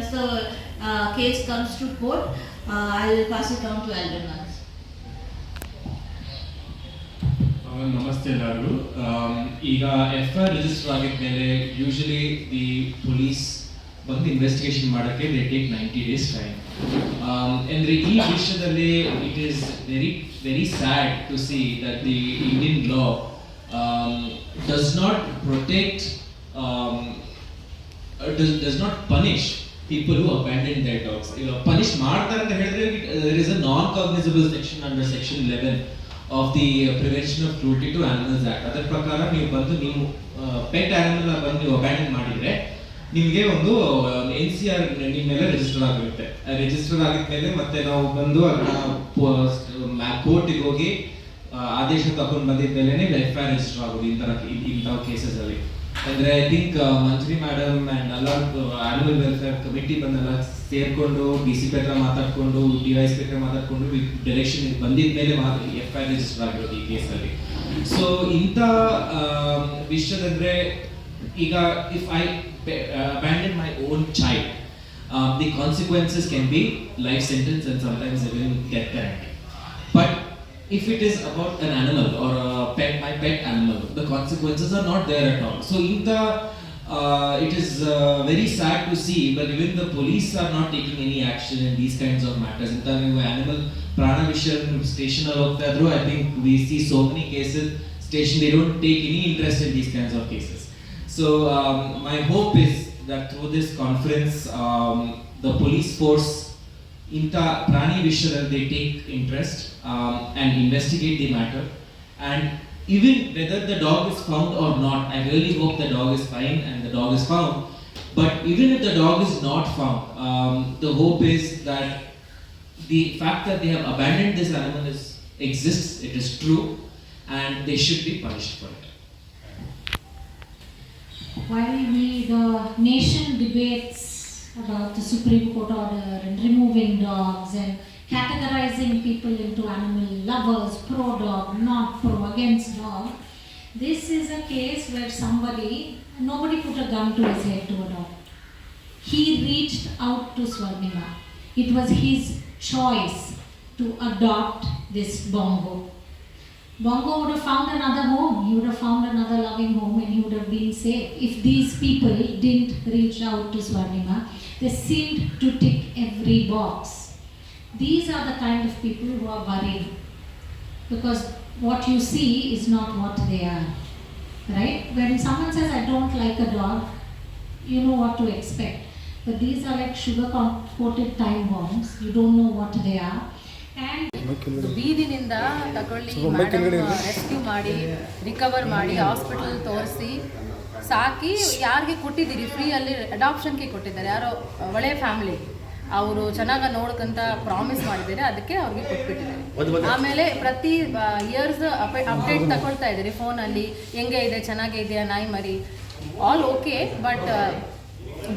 once the case comes to court, I'll pass it on to Alden. ನಮಸ್ತೆ ಎಲ್ಲರಿಗೂ. ಈಗ FIR register ಆಗಿದ್ಮೇಲೆ usually the police ಬಂದು investigation ಮಾಡೋಕ್ಕೆ ದೇ ಟೇಕ್ 90 days ಟೈಮ್. ಅಂದರೆ ಈ ವಿಷಯದಲ್ಲಿ it is very sad to see that the Indian law does not protect does not punish people who abandon their dogs. Punish ಮಾಡ್ತಾರೆ ಅಂತ ಹೇಳಿದ್ರೆ there is a non-cognizable section under section 11 of the Prevention of Cruelty to Animals Act. ಅದರ ಪ್ರಕಾರ ನೀವು pet animal ಬಂದು ನೀವು abandon ಮಾಡಿದ್ರೆ ನಿಮಗೆ ಒಂದು NCR ನಿಮ್ಮ ಮೇಲೆ ರಿಜಿಸ್ಟರ್ ಆಗಿರುತ್ತೆ. ರಿಜಿಸ್ಟರ್ ಆಗಿದ್ಮೇಲೆ ಮತ್ತೆ ನಾವು ಬಂದು ಅದನ್ನ ಕೋರ್ಟಿಗೆ ಹೋಗಿ ಆದೇಶ ತಗೊಂಡು ಬಂದಿದ್ಮೇಲೆ FIR ರಿಜಿಸ್ಟರ್ ಆಗೋದು ಇಂಥ ಕೇಸಸ್ ಅಲ್ಲಿ. ಅಂದ್ರೆ I think Manjari madam and ಎಲ್ಲ ಆನಿಮಲ್ ವೆಲ್ಫೇರ್ ಕಮಿಟಿ ಬಂದೆಲ್ಲ ಸೇರ್ಕೊಂಡು DCP ಹತ್ರ ಮಾತಾಡ್ಕೊಂಡು DYSP ಹತ್ರ ಮಾತಾಡ್ಕೊಂಡು ಡೈರೆಕ್ಷನ್ ಬಂದಿದ್ಮೇಲೆ FIR ರಿಜಿಸ್ಟರ್ ಆಗಿರೋದು ಈ ಕೇಸಲ್ಲಿ. ಸೊ ಇಂಥ ವಿಷಯದಂದ್ರೆ ಈಗ if I abandon my own child, the consequences can be life sentence and sometimes even death penalty. But if it is about an animal or my pet animal, the consequences are not there at all. So it is very sad to see, but even the police are not taking any action in these kinds of matters. In the animal prana vishan station alogtadru, I think we see so many cases station they don't take any interest in these kinds of cases. So my hope is that through this conference the police force inta prani vishayadalli they take interest and investigate the matter, and even whether the dog is found or not, I really hope the dog is fine and the dog is found. But even if the dog is not found, the hope is that the fact that they have abandoned this animal exists, it is true, and they should be punished for it. While the nation debates about the Supreme Court order and removing dogs and categorizing people into animal lovers, pro-dog, not pro, against dog, this is a case where nobody put a gun to his head to a dog. He reached out to Swarnima. It was his choice to adopt this Bongo. Bongo would have found another home, he would have found another loving home, and he would have been safe if these people didn't reach out to Swarnima. They seemed to tick every box. These are the kind of people who are worried, because what you see is not what they are, right? When someone says, I don't like a dog, you know what to expect. But these are like sugar coated time bombs. You don't know what they are. And ಬೀದಿನಿಂದ ತಗೊಳ್ಳಿ rescue ಮಾಡಿ recover ಮಾಡಿ hospital ತೋರಿಸಿ ಸಾಕಿ ಯಾರಿಗೆ ಕೊಟ್ಟಿದ್ದೀರಿ, ಫ್ರೀಯಲ್ಲಿ ಅಡಾಪ್ಷನ್ಗೆ ಕೊಟ್ಟಿದ್ದಾರೆ, ಯಾರೋ ಒಳ್ಳೆಯ ಫ್ಯಾಮಿಲಿ, ಅವರು ಚೆನ್ನಾಗಿ ನೋಡ್ಕಂತ ಪ್ರಾಮಿಸ್ ಮಾಡಿದ್ದಾರೆ, ಅದಕ್ಕೆ ಅವ್ರಿಗೆ ಕೊಟ್ಬಿಟ್ಟಿದ್ದಾರೆ. ಆಮೇಲೆ ಪ್ರತಿ ಇಯರ್ಸ್ ಅಪ್ಡೇಟ್ ತಗೊಳ್ತಾ ಇದ್ದೀರಿ ಫೋನಲ್ಲಿ, ಹೆಂಗೆ ಇದೆ, ಚೆನ್ನಾಗೇ ಇದೆಯಾ ನಾಯಿ ಮರಿ, all okay. But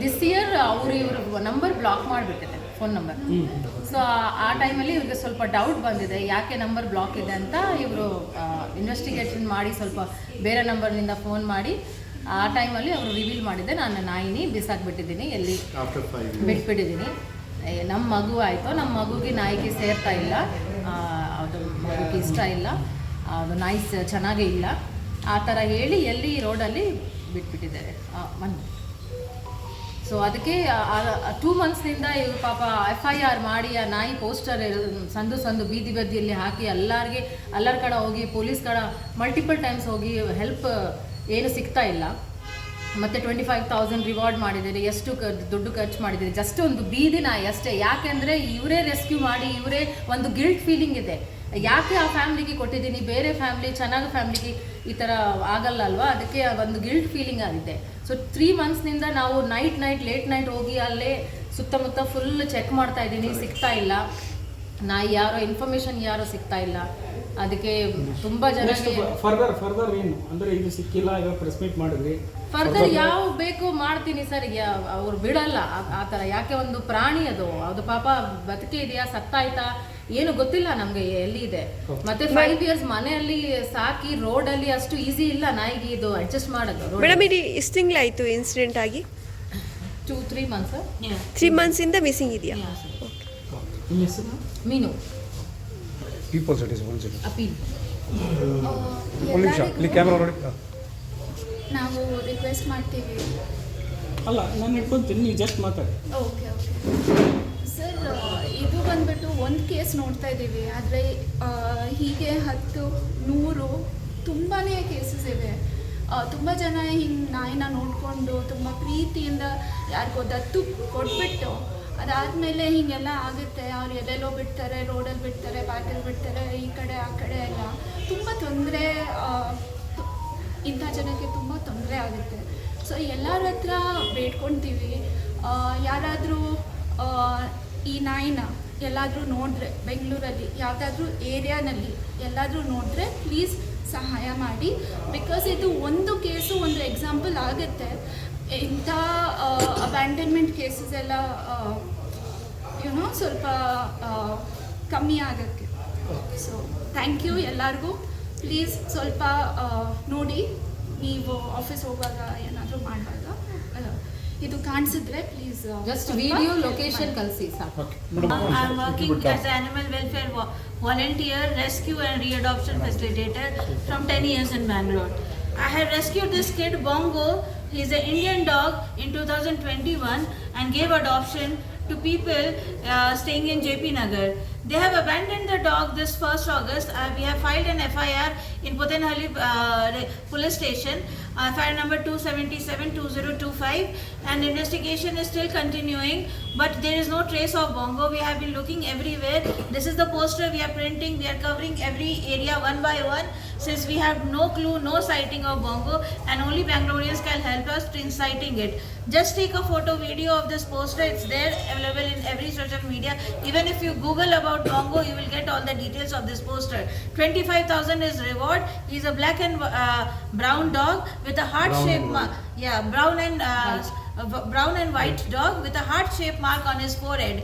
this year ಇವರು ನಂಬರ್ ಬ್ಲಾಕ್ ಮಾಡಿಬಿಟ್ಟಿದೆ, ಫೋನ್ ನಂಬರ್. ಸೊ ಆ ಟೈಮಲ್ಲಿ ಇವ್ರಿಗೆ ಸ್ವಲ್ಪ ಡೌಟ್ ಬಂದಿದೆ, ಯಾಕೆ ನಂಬರ್ ಬ್ಲಾಕ್ ಇದೆ ಅಂತ. ಇವರು ಇನ್ವೆಸ್ಟಿಗೇಷನ್ ಮಾಡಿ ಸ್ವಲ್ಪ ಬೇರೆ ನಂಬರ್ನಿಂದ ಫೋನ್ ಮಾಡಿ ಆ ಟೈಮಲ್ಲಿ ಅವರು ರಿವೀಲ್ ಮಾಡಿದ್ದೆ, ನಾನು ನಾಯಿನಿ ಬಿಸಾಕ್ಬಿಟ್ಟಿದ್ದೀನಿ, ಎಲ್ಲಿ ಬಿಟ್ಬಿಟ್ಟಿದ್ದೀನಿ, ನಮ್ಮ ಮಗು ಆಯಿತು, ನಮ್ಮ ಮಗುಗೆ ನಾಯಿಗೆ ಸೇರ್ತಾ ಇಲ್ಲ, ಅದು ಮಗುಗೆ ಇಷ್ಟ ಇಲ್ಲ, ಅದು ನಾಯಿ ಚೆನ್ನಾಗೇ ಇಲ್ಲ, ಆ ಥರ ಹೇಳಿ ಎಲ್ಲಿ ರೋಡಲ್ಲಿ ಬಿಟ್ಬಿಟ್ಟಿದ್ದಾರೆ ಮನೆ. ಸೊ ಅದಕ್ಕೆ 2 monthsನಿಂದ ಇವರು ಪಾಪ FIR ಮಾಡಿ ಆ ನಾಯಿ ಪೋಸ್ಟರ್ ಸಂದು ಬೀದಿ ಬದಿಯಲ್ಲಿ ಹಾಕಿ ಎಲ್ಲರ ಕಡೆ ಹೋಗಿ ಪೊಲೀಸ್ ಕಡೆ ಮಲ್ಟಿಪಲ್ ಟೈಮ್ಸ್ ಹೋಗಿ ಹೆಲ್ಪ್ ಏನು ಸಿಗ್ತಾ ಇಲ್ಲ. ಮತ್ತು 25,000 ರಿವಾರ್ಡ್ ಮಾಡಿದ್ದಾರೆ, ಎಷ್ಟು ದುಡ್ಡು ಖರ್ಚು ಮಾಡಿದ್ದಾರೆ, ಜಸ್ಟ್ ಒಂದು ಬೀದಿ ನಾಯಿ ಅಷ್ಟೇ. ಯಾಕೆಂದರೆ ಇವರೇ ರೆಸ್ಕ್ಯೂ ಮಾಡಿ, ಇವರೇ ಒಂದು ಗಿಲ್ಟ್ ಫೀಲಿಂಗ್ ಇದೆ, ಯಾಕೆ ಆ ಫ್ಯಾಮ್ಲಿಗೆ ಕೊಟ್ಟಿದ್ದೀನಿ, ಬೇರೆ ಫ್ಯಾಮ್ಲಿ ಚೆನ್ನಾಗಿ ಫ್ಯಾಮ್ಲಿಗೆ ಈ ಥರ ಆಗಲ್ಲ ಅಲ್ವಾ, ಅದಕ್ಕೆ ಒಂದು ಗಿಲ್ಟ್ ಫೀಲಿಂಗ್ ಆಗಿದೆ. ಸೊ 3 monthsನಿಂದ ನಾವು ಲೇಟ್ ನೈಟ್ ಹೋಗಿ ಅಲ್ಲೇ ಸುತ್ತಮುತ್ತ ಫುಲ್ ಚೆಕ್ ಮಾಡ್ತಾ ಇದ್ದೀನಿ, ಸಿಗ್ತಾ ಇಲ್ಲ ನಾಯಿ, ಯಾರೋ ಇನ್ಫಾರ್ಮೇಷನ್ ಯಾರೋ ಸಿಗ್ತಾ ಇಲ್ಲ. ಅದಕ್ಕೆ ತುಂಬ ಜನ ಫರ್ದರ್ ಏನು ಅಂದರೆ ಇದು ಸಿಕ್ಕಿಲ್ಲ, ಇವಾಗ ಪ್ರೆಸ್ ಮೀಟ್ ಮಾಡಿದ್ರಿ, ಫರ್ದರ್ ಯಾವ ಬೇಕು ಮಾಡ್ತೀನಿ ಸರ್, ಅವ್ರು ಬಿಡಲ್ಲ ಆ ಥರ. ಯಾಕೆ ಒಂದು ಪ್ರಾಣಿ ಅದು ಪಾಪ ಬದುಕೆ ಇದೆಯಾ ಸತ್ತಾಯ್ತಾ ಏನು ಗೊತ್ತಿಲ್ಲ ನಮಗೆ ಎಲ್ಲಿ ಇದೆ. ಮತ್ತೆ 5 years ಮನೆಯಲ್ಲಿ ಸಾಕಿ ರೋಡಲ್ಲಿ ಅಷ್ಟು ಈಸಿ ಇಲ್ಲ ನಾಯಿಗೆ ಇದು ಅಡ್ಜಸ್ಟ್ ಮಾಡೋದು. ಮೇಡಮ್ ಇದು ಎಷ್ಟು ತಿಂಗಳಾಯಿತು ಇನ್ಸಿಡೆಂಟ್ ಆಗಿ? 2-3 months. Yeah. 3 ಮಂತ್ಸಿಂದ ಮಿಸ್ಸಿಂಗ್ ಇದೆಯಾ? Yeah, sir. ನಿಮ್ಮ ಹೆಸರು? ಮೀನು ಪೀಪಲ್ ಸ್ಟಡೀಸ್ ಒಂದು ಸೆಕೆಂಡ್ ಅಪೀಲ್. ಒಂದು ನಿಮಿಷ ಇಲ್ಲಿ ಕ್ಯಾಮ್ರಾ ನೋಡಿ. ನಾವು ರಿಕ್ವೆಸ್ಟ್ ಮಾಡ್ತೀವಿ. ಅಲ್ಲ ನಾನು ಇಟ್ಕೊತೀನಿ, ನೀವು ಜಸ್ಟ್ ಮಾತಾಡಿ. ಓಕೆ ಸರ್, ಇದು ಬಂದ್ಬಿಟ್ಟು ಒಂದು ಕೇಸ್ ನೋಡ್ತಾ ಇದ್ದೀವಿ, ಆದರೆ ಹೀಗೆ 10-100 ತುಂಬಾ ಕೇಸಸ್ ಇವೆ. ತುಂಬ ಜನ ಹಿಂಗೆ ನಾಯಿನ ನೋಡಿಕೊಂಡು ತುಂಬ ಪ್ರೀತಿಯಿಂದ ಯಾರಿಗೋ ದತ್ತು ಕೊಟ್ಬಿಟ್ಟು ಅದಾದಮೇಲೆ ಹೀಗೆಲ್ಲ ಆಗುತ್ತೆ. ಅವ್ರು ಎಲ್ಲೆಲ್ಲೋ ಬಿಡ್ತಾರೆ, ರೋಡಲ್ಲಿ ಬಿಡ್ತಾರೆ, ಪಾರ್ಕಲ್ಲಿ ಬಿಡ್ತಾರೆ, ಈ ಕಡೆ ಆ ಕಡೆ ಎಲ್ಲ ತುಂಬ ತೊಂದರೆ. ಇಂಥ ಜನಕ್ಕೆ ತುಂಬ ತೊಂದರೆ ಆಗುತ್ತೆ. ಸೊ ಎಲ್ಲರ ಹತ್ರ ಬೇಡ್ಕೊಳ್ತೀವಿ, ಯಾರಾದರೂ ಈ ನಾಯಿನ ಎಲ್ಲಾದರೂ ನೋಡಿದ್ರೆ ಬೆಂಗಳೂರಲ್ಲಿ ಯಾವುದಾದ್ರೂ ಏರಿಯಾನಲ್ಲಿ ಎಲ್ಲಾದರೂ ನೋಡಿದ್ರೆ ಪ್ಲೀಸ್ ಸಹಾಯ ಮಾಡಿ. ಬಿಕಾಸ್ ಇದು ಒಂದು ಕೇಸು ಒಂದು ಎಕ್ಸಾಂಪಲ್ ಆಗುತ್ತೆ. ಇಂಥ ಅಬ್ಯಾಂಡನ್ಮೆಂಟ್ ಕೇಸಸ್ ಎಲ್ಲ ಸ್ವಲ್ಪ ಕಮ್ಮಿ ಆಗೋಕ್ಕೆ. ಸೊ ಥ್ಯಾಂಕ್ ಯು ಎಲ್ಲರಿಗೂ. ಪ್ಲೀಸ್ ಸ್ವಲ್ಪ ನೋಡಿ, ನೀವು ಆಫೀಸ್ ಹೋಗುವಾಗ ಏನಾದರೂ ಮಾಡುವಾಗ ಇದು ಕಾಣಿಸಿದ್ರೆ ಪ್ಲೀಸ್ ಜಸ್ಟ್ ವಿಡಿಯೋ ಲೊಕೇಶನ್ ಕಳಿಸಿ ಸಾಕು. I'm working as an animal welfare volunteer, rescue and readoption facilitator from 10 years in Bangalore. I have rescued this kid Bongo. He's an Indian dog in 2021 and gave adoption to people staying in JP Nagar. They have abandoned the dog this 1st August. We have filed an FIR in Putenhalli police station, FIR number 277-2025, and investigation is still continuing, but there is no trace of Bongo. We have been looking everywhere. This is the poster we are printing. We are covering every area one by one, since we have no clue, no sighting of Bongo, and only Bangaloreans can help us in citing it. Just take a photo video of this poster. It's there, available in every social media. Even if you Google about Bongo, you will get all the details of this poster. 25,000 is reward. He's a black and brown dog with a heart-shaped mark. Yeah, brown and white dog with a heart-shaped mark on his forehead.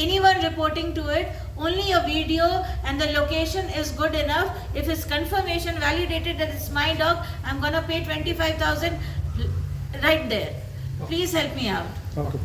Anyone reporting to it, only a video and the location is good enough. If it's confirmation validated that it's my dog, I'm gonna pay 25,000 right there. Please help me out. Okay.